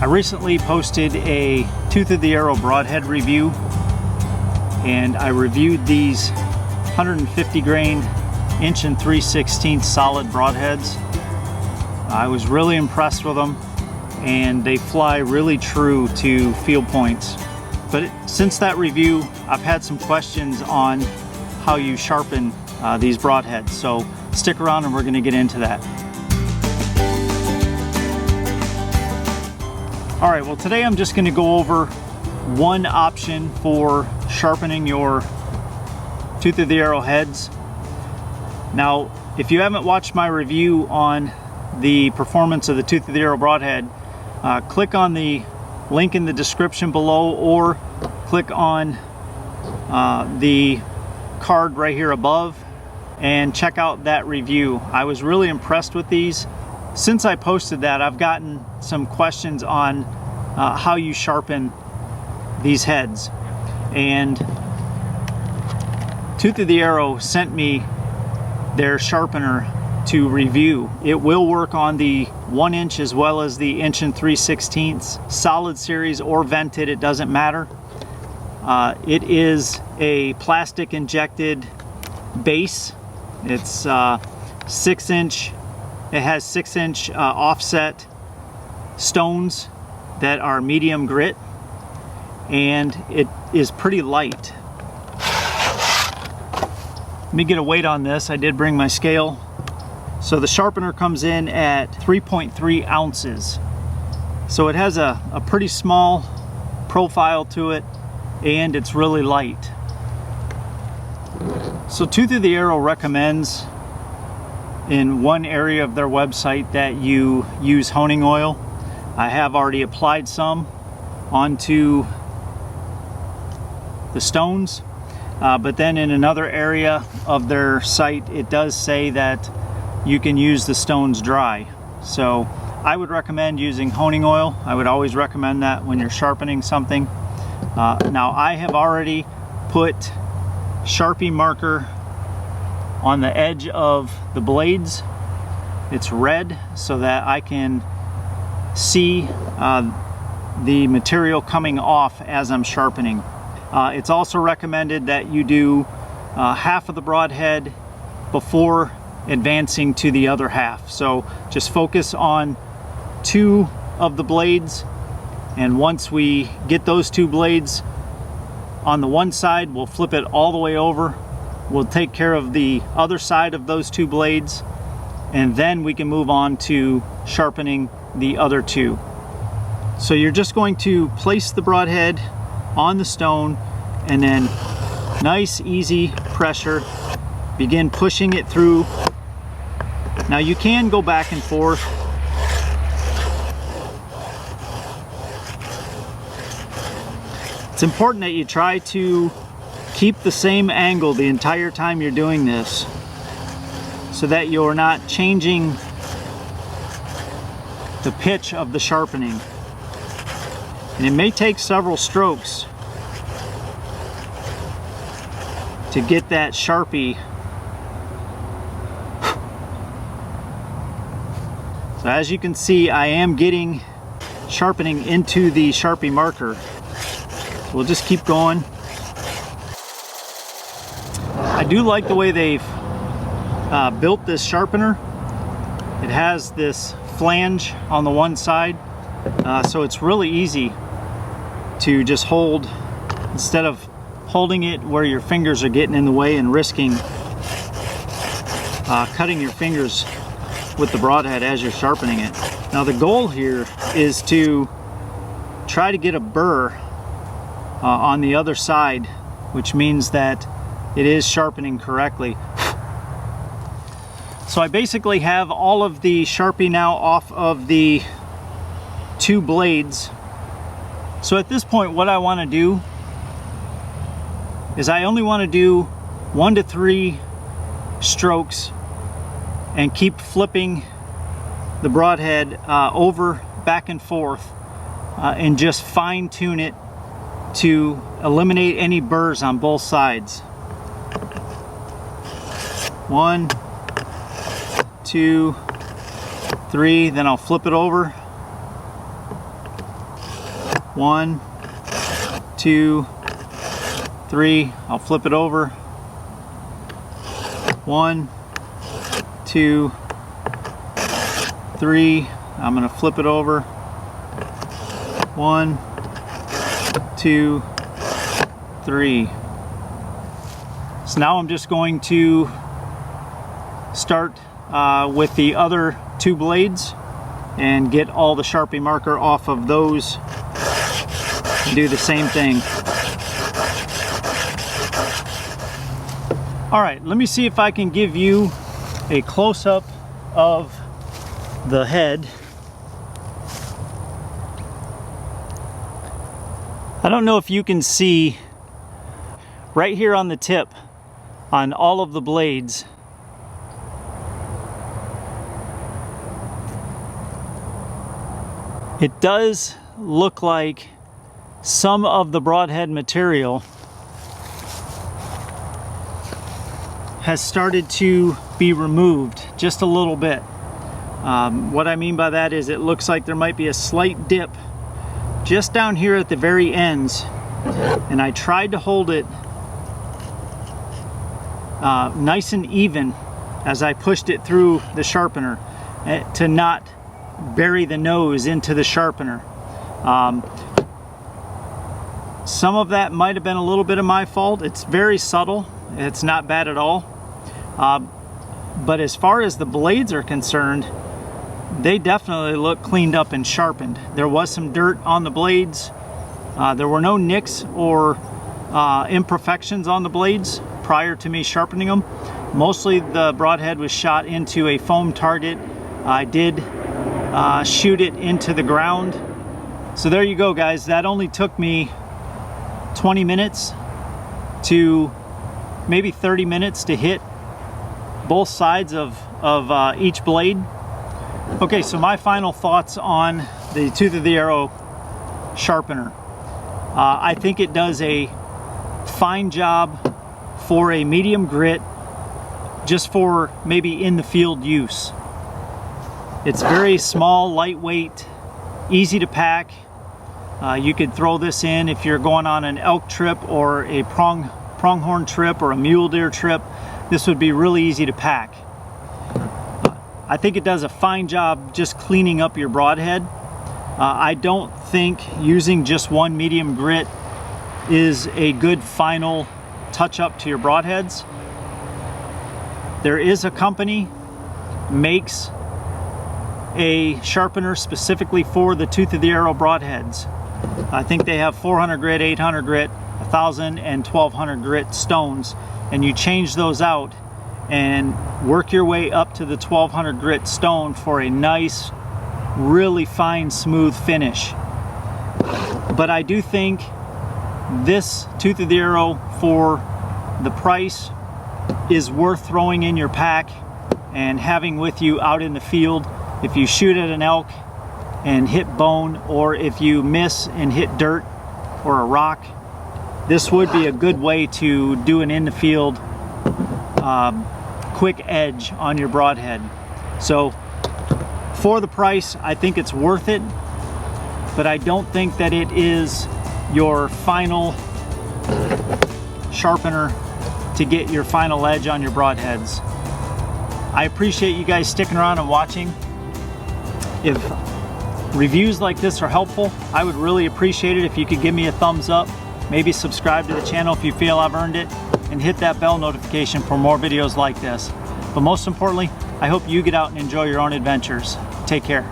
I recently posted a Tooth of the Arrow broadhead review, and I reviewed these 150 grain 1 3/16 solid broadheads. I was really impressed with them, and they fly really true to field points. But since that review, I've had some questions on how you sharpen these broadheads, so stick around and we're going to get into that. Alright, well today I'm just going to go over one option for sharpening your Tooth of the Arrow heads. Now, if you haven't watched my review on the performance of the Tooth of the Arrow broadhead, click on the link in the description below, or click on the card right here above and check out that review. I was really impressed with these. Since I posted that, I've gotten some questions on how you sharpen these heads, and Tooth of the Arrow sent me their sharpener to review. It will work on the 1 inch as well as the 1 3/16 solid series or vented, it doesn't matter. It is a plastic injected base. It's 6 inch. It has 6 inch offset stones that are medium grit, and it is pretty light. Let me get a weight on this. I did bring my scale. So the sharpener comes in at 3.3 ounces. So it has a pretty small profile to it, and it's really light. So Tooth of the Arrow recommends in one area of their website that you use honing oil. I have already applied some onto the stones, but then in another area of their site it does say that you can use the stones dry. So I would recommend using honing oil. I would always recommend that when you're sharpening something. Now I have already put Sharpie marker on the edge of the blades. It's red so that I can see the material coming off as I'm sharpening. It's also recommended that you do half of the broadhead before advancing to the other half. So just focus on 2 of the blades, and once we get those 2 blades on the one side, we'll flip it all the way over. We'll take care of the other side of those 2 blades, and then we can move on to sharpening the other 2. So you're just going to place the broadhead on the stone, and then nice easy pressure, begin pushing it through. Now you can go back and forth. It's important that you try to keep the same angle the entire time you're doing this, so that you're not changing the pitch of the sharpening. And it may take several strokes to get that Sharpie. So as you can see, I am getting sharpening into the Sharpie marker. So we'll just keep going. I do like the way they've built this sharpener. It has this flange on the one side, so it's really easy to just hold, instead of holding it where your fingers are getting in the way and risking cutting your fingers with the broadhead as you're sharpening it. Now the goal here is to try to get a burr on the other side, which means that it is sharpening correctly. So I basically have all of the Sharpie now off of the 2 blades. So at this point what I want to do is I only want to do 1 to 3 strokes and keep flipping the broadhead over, back and forth, and just fine tune it to eliminate any burrs on both sides. 1, 2, 3, then I'll flip it over. 1, 2, 3. I'll flip it over. 1, 2, 3. I'm going to flip it over. 1, 2, 3. So now I'm just going to start with the other 2 blades and get all the Sharpie marker off of those and do the same thing. Alright, let me see if I can give you a close-up of the head. I don't know if you can see right here on the tip on all of the blades. It does look like some of the broadhead material has started to be removed just a little bit. What I mean by that is it looks like there might be a slight dip just down here at the very ends, and I tried to hold it nice and even as I pushed it through the sharpener to not bury the nose into the sharpener. Some of that might have been a little bit of my fault. It's very subtle. It's not bad at all. But as far as the blades are concerned, they definitely look cleaned up and sharpened. There was some dirt on the blades. There were no nicks or imperfections on the blades prior to me sharpening them. Mostly the broadhead was shot into a foam target. I did shoot it into the ground. So there you go, guys. That only took me 20 minutes to maybe 30 minutes to hit both sides of each blade. Okay, so my final thoughts on the Tooth of the Arrow sharpener. I think it does a fine job for a medium grit, just for maybe in the field use. It's very small, lightweight, easy to pack. You could throw this in if you're going on an elk trip or a pronghorn trip or a mule deer trip. This would be really easy to pack. I think it does a fine job just cleaning up your broadhead. I don't think using just one medium grit is a good final touch-up to your broadheads. There is a company makes a sharpener specifically for the Tooth of the Arrow broadheads. I think they have 400 grit, 800 grit, 1000 and 1200 grit stones, and you change those out and work your way up to the 1200 grit stone for a nice, really fine, smooth finish. But I do think this Tooth of the Arrow, for the price, is worth throwing in your pack and having with you out in the field. If you shoot at an elk and hit bone, or if you miss and hit dirt or a rock, this would be a good way to do an in the field quick edge on your broadhead. So for the price, I think it's worth it, but I don't think that it is your final sharpener to get your final edge on your broadheads. I appreciate you guys sticking around and watching. If reviews like this are helpful, I would really appreciate it if you could give me a thumbs up, maybe subscribe to the channel if you feel I've earned it, and hit that bell notification for more videos like this. But most importantly, I hope you get out and enjoy your own adventures. Take care.